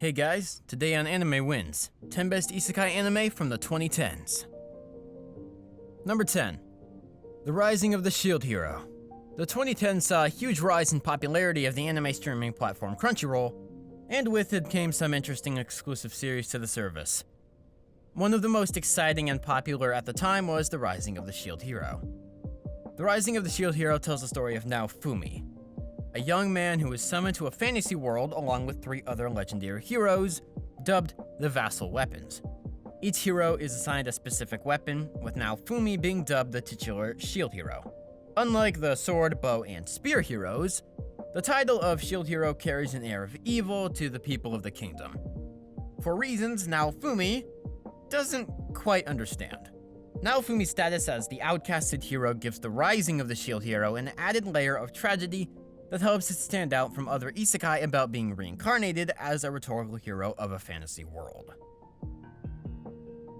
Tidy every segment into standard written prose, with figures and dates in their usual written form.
Hey guys, today on Anime Wins, 10 best isekai anime from the 2010s. Number 10. The Rising of the Shield Hero. The 2010s saw a huge rise in popularity of the anime streaming platform Crunchyroll, and with it came some interesting exclusive series to the service. One of the most exciting and popular at the time was The Rising of the Shield Hero. The Rising of the Shield Hero tells the story of Naofumi, a young man who is summoned to a fantasy world along with 3 other legendary heroes, dubbed the Vassal Weapons. Each hero is assigned a specific weapon, with Naofumi being dubbed the titular Shield Hero. Unlike the sword, bow, and spear heroes, the title of Shield Hero carries an air of evil to the people of the kingdom. For reasons Naofumi doesn't quite understand. Naofumi's status as the outcasted hero gives the Rising of the Shield Hero an added layer of tragedy that helps it stand out from other isekai about being reincarnated as a rhetorical hero of a fantasy world.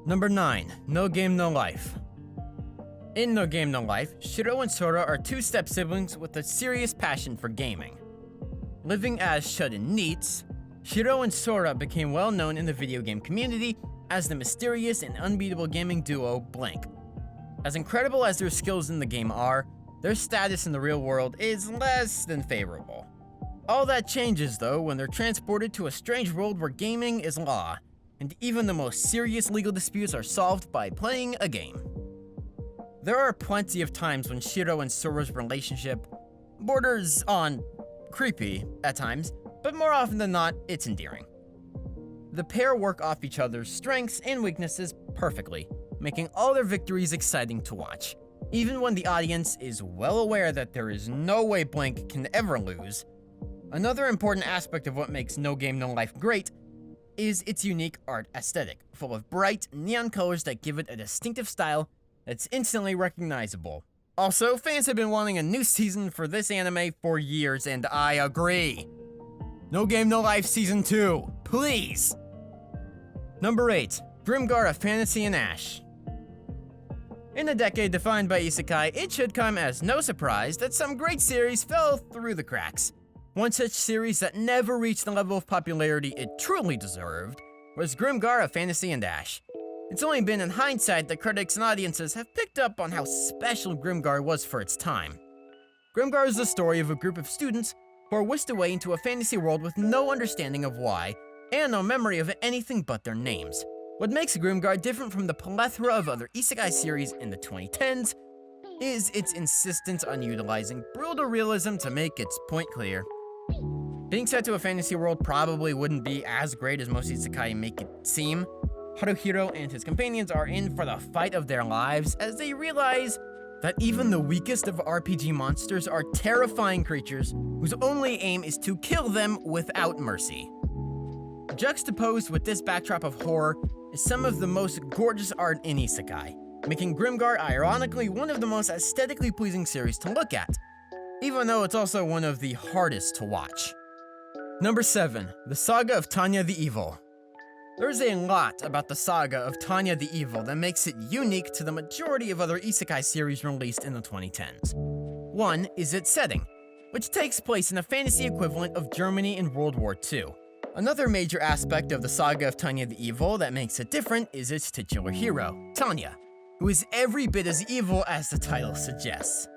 Number 9. No Game No Life. In No Game No Life, Shiro and Sora are 2 step-siblings with a serious passion for gaming. Living as shut-in neats, Shiro and Sora became well known in the video game community as the mysterious and unbeatable gaming duo Blank. As incredible as their skills in the game are, their status in the real world is less than favorable. All that changes though when they're transported to a strange world where gaming is law, and even the most serious legal disputes are solved by playing a game. There are plenty of times when Shiro and Sora's relationship borders on creepy at times, but more often than not, it's endearing. The pair work off each other's strengths and weaknesses perfectly, making all their victories exciting to watch. Even when the audience is well aware that there is no way Blank can ever lose. Another important aspect of what makes No Game No Life great is its unique art aesthetic, full of bright, neon colors that give it a distinctive style that's instantly recognizable. Also, fans have been wanting a new season for this anime for years, and I agree. No Game No Life Season 2, please! Number 8. Grimgar, A Fantasy in Ash. In a decade defined by isekai, it should come as no surprise that some great series fell through the cracks. One such series that never reached the level of popularity it truly deserved was Grimgar, A Fantasy in Ash. It's only been in hindsight that critics and audiences have picked up on how special Grimgar was for its time. Grimgar is the story of a group of students who are whisked away into a fantasy world with no understanding of why, and no memory of anything but their names. What makes Grimgar different from the plethora of other isekai series in the 2010s is its insistence on utilizing brutal realism to make its point clear. Being set to a fantasy world probably wouldn't be as great as most isekai make it seem. Haruhiro and his companions are in for the fight of their lives as they realize that even the weakest of RPG monsters are terrifying creatures whose only aim is to kill them without mercy. Juxtaposed with this backdrop of horror is some of the most gorgeous art in isekai, making Grimgar ironically one of the most aesthetically pleasing series to look at, even though it's also one of the hardest to watch. Number 7. The Saga of Tanya the Evil. There's a lot about the Saga of Tanya the Evil that makes it unique to the majority of other isekai series released in the 2010s. One is its setting, which takes place in a fantasy equivalent of Germany in World War II. Another major aspect of the Saga of Tanya the Evil that makes it different is its titular hero, Tanya, who is every bit as evil as the title suggests.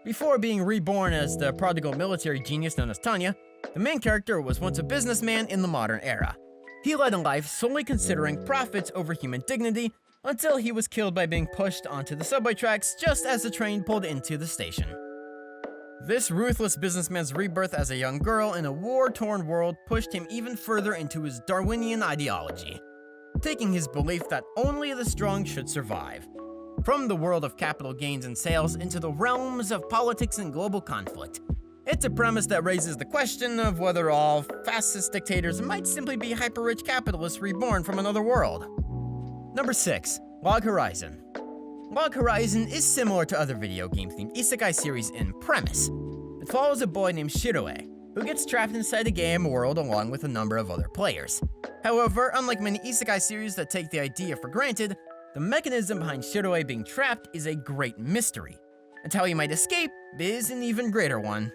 Before being reborn as the prodigal military genius known as Tanya, the main character was once a businessman in the modern era. He led a life solely considering profits over human dignity until he was killed by being pushed onto the subway tracks just as the train pulled into the station. This ruthless businessman's rebirth as a young girl in a war-torn world pushed him even further into his Darwinian ideology, taking his belief that only the strong should survive. From the world of capital gains and sales into the realms of politics and global conflict. It's a premise that raises the question of whether all fascist dictators might simply be hyper-rich capitalists reborn from another world. Number 6. Log Horizon. Log Horizon is similar to other video game-themed isekai series in premise. It follows a boy named Shiroe, who gets trapped inside a game world along with a number of other players. However, unlike many isekai series that take the idea for granted, the mechanism behind Shiroe being trapped is a great mystery, and how he might escape is an even greater one.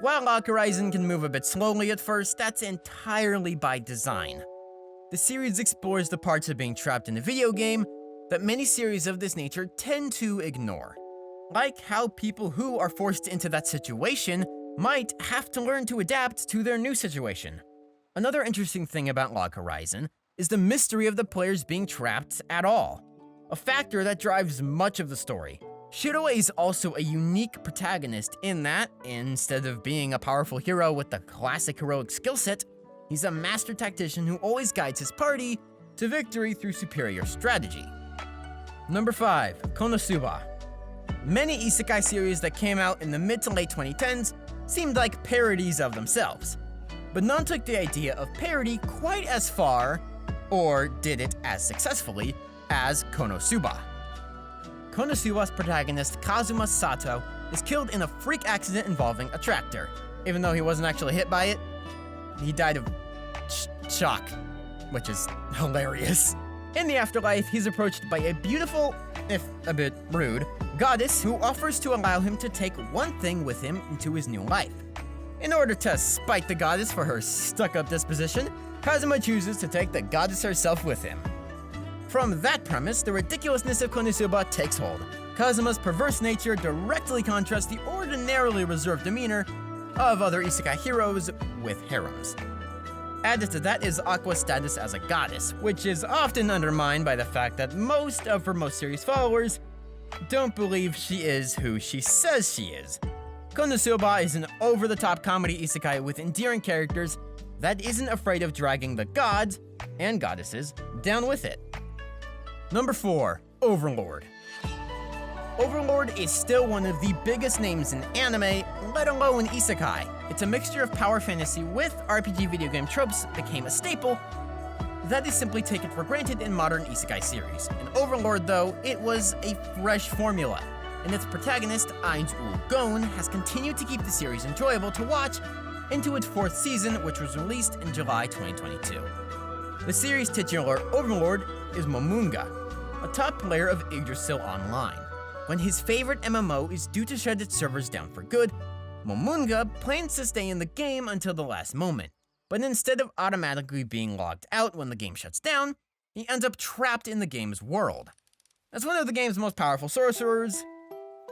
While Log Horizon can move a bit slowly at first, that's entirely by design. The series explores the parts of being trapped in a video game that many series of this nature tend to ignore. Like how people who are forced into that situation might have to learn to adapt to their new situation. Another interesting thing about Log Horizon is the mystery of the players being trapped at all, a factor that drives much of the story. Shiro is also a unique protagonist in that, instead of being a powerful hero with the classic heroic skill set, he's a master tactician who always guides his party to victory through superior strategy. Number 5. Konosuba. Many isekai series that came out in the mid to late 2010s seemed like parodies of themselves, but none took the idea of parody quite as far, or did it as successfully, as Konosuba. Konosuba's protagonist Kazuma Sato is killed in a freak accident involving a tractor. Even though he wasn't actually hit by it, he died of shock, which is hilarious. In the afterlife, he's approached by a beautiful, if a bit rude, goddess who offers to allow him to take one thing with him into his new life. In order to spite the goddess for her stuck-up disposition, Kazuma chooses to take the goddess herself with him. From that premise, the ridiculousness of Konosuba takes hold. Kazuma's perverse nature directly contrasts the ordinarily reserved demeanor of other isekai heroes with harems. Added to that is Aqua's status as a goddess, which is often undermined by the fact that most of her most serious followers don't believe she is who she says she is. Konosuba is an over-the-top comedy isekai with endearing characters that isn't afraid of dragging the gods and goddesses down with it. Number 4. Overlord. Overlord is still one of the biggest names in anime, let alone isekai. It's a mixture of power fantasy with RPG video game tropes became a staple that is simply taken for granted in modern isekai series. In Overlord, though, it was a fresh formula, and its protagonist, Ainz Gon, has continued to keep the series enjoyable to watch into its 4th season, which was released in July 2022. The series' titular Overlord is Momunga, a top player of Yggdrasil Online. When his favorite MMO is due to shut its servers down for good, Momunga plans to stay in the game until the last moment, but instead of automatically being logged out when the game shuts down, he ends up trapped in the game's world. As one of the game's most powerful sorcerers,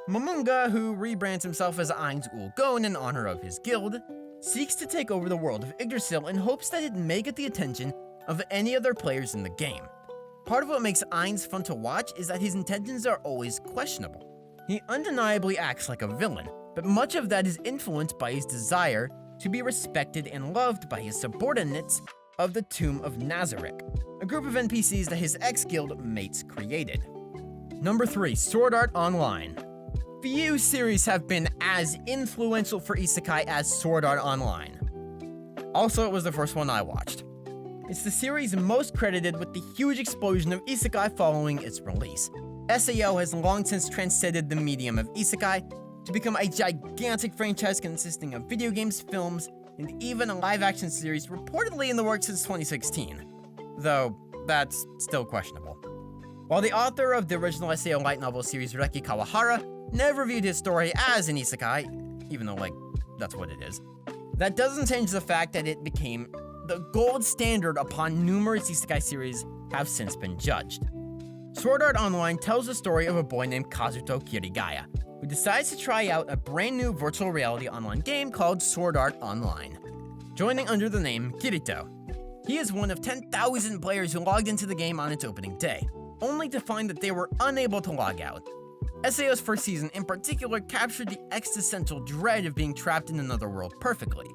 Momunga, who rebrands himself as Ainz Gon in honor of his guild, seeks to take over the world of Yggdrasil in hopes that it may get the attention of any other players in the game. Part of what makes Ainz fun to watch is that his intentions are always questionable. He undeniably acts like a villain, but much of that is influenced by his desire to be respected and loved by his subordinates of the Tomb of Nazarick, a group of NPCs that his ex-guild mates created. Number 3. Sword Art Online. Few series have been as influential for isekai as Sword Art Online. Also, it was the first one I watched. It's the series most credited with the huge explosion of isekai following its release. SAO has long since transcended the medium of isekai to become a gigantic franchise consisting of video games, films, and even a live-action series reportedly in the works since 2016. Though, that's still questionable. While the author of the original SAO light novel series, Reki Kawahara, never viewed his story as an isekai, even though, that's what it is, that doesn't change the fact that it became the gold standard upon numerous isekai series have since been judged. Sword Art Online tells the story of a boy named Kazuto Kirigaya, who decides to try out a brand new virtual reality online game called Sword Art Online, joining under the name Kirito. He is one of 10,000 players who logged into the game on its opening day, only to find that they were unable to log out. SAO's first season in particular captured the existential dread of being trapped in another world perfectly.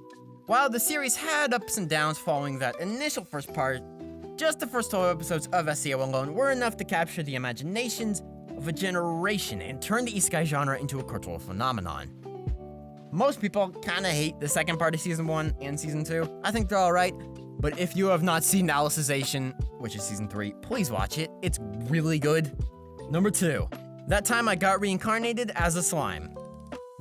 While the series had ups and downs following that initial first part, just the first 12 episodes of SAO alone were enough to capture the imaginations of a generation and turn the isekai genre into a cultural phenomenon. Most people kinda hate the second part of Season 1 and Season 2. I think they're alright, but if you have not seen Alicization, which is Season 3, please watch it. It's really good. Number 2. That Time I Got Reincarnated as a Slime.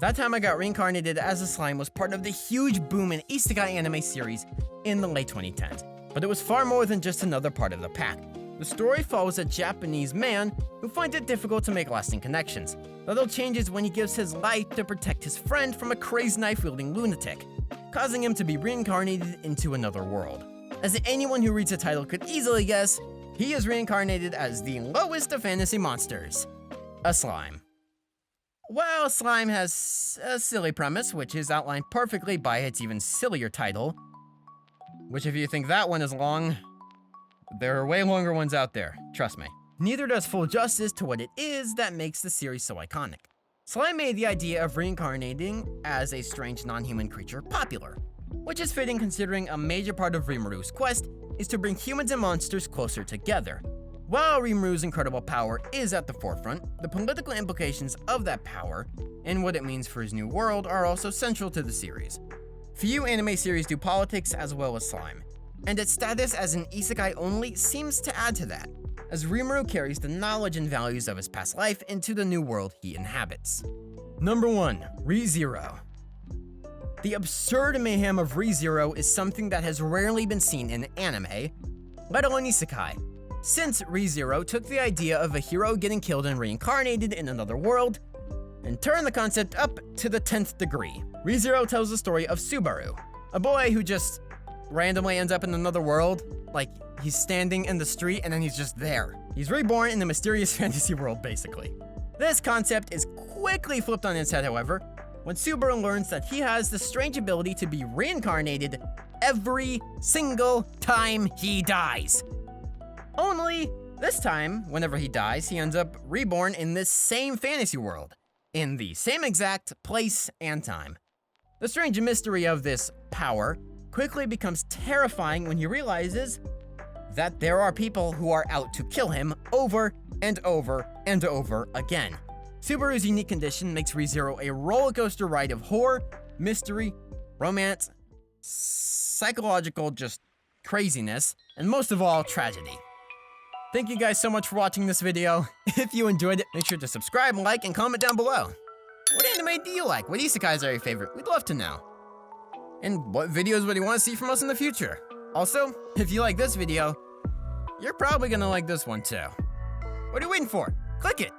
That Time I Got Reincarnated as a Slime was part of the huge boom in isekai anime series in the late 2010s, but it was far more than just another part of the pack. The story follows a Japanese man who finds it difficult to make lasting connections. Little changes when he gives his life to protect his friend from a crazy knife-wielding lunatic, causing him to be reincarnated into another world. As anyone who reads the title could easily guess, he is reincarnated as the lowest of fantasy monsters, a slime. Well, slime has a silly premise, which is outlined perfectly by its even sillier title, which if you think that one is long, there are way longer ones out there, trust me. Neither does full justice to what it is that makes the series so iconic. Slime made the idea of reincarnating as a strange non-human creature popular, which is fitting considering a major part of Rimuru's quest is to bring humans and monsters closer together. While Rimuru's incredible power is at the forefront, the political implications of that power and what it means for his new world are also central to the series. Few anime series do politics as well as Slime, and its status as an isekai only seems to add to that, as Rimuru carries the knowledge and values of his past life into the new world he inhabits. Number 1. ReZero. The absurd mayhem of ReZero is something that has rarely been seen in anime, let alone isekai, since ReZero took the idea of a hero getting killed and reincarnated in another world and turned the concept up to the 10th degree. ReZero tells the story of Subaru, a boy who just randomly ends up in another world, like he's standing in the street and then he's just there. He's reborn in a mysterious fantasy world, basically. This concept is quickly flipped on its head, however, when Subaru learns that he has the strange ability to be reincarnated every single time he dies. Only, this time, whenever he dies, he ends up reborn in this same fantasy world, in the same exact place and time. The strange mystery of this power quickly becomes terrifying when he realizes that there are people who are out to kill him over and over and over again. Subaru's unique condition makes ReZero a rollercoaster ride of horror, mystery, romance, psychological just craziness, and most of all, tragedy. Thank you guys so much for watching this video. If you enjoyed it, make sure to subscribe, like, and comment down below. What anime do you like? What isekais are your favorite? We'd love to know. And what videos would you want to see from us in the future? Also, if you like this video, you're probably gonna like this one too. What are you waiting for? Click it!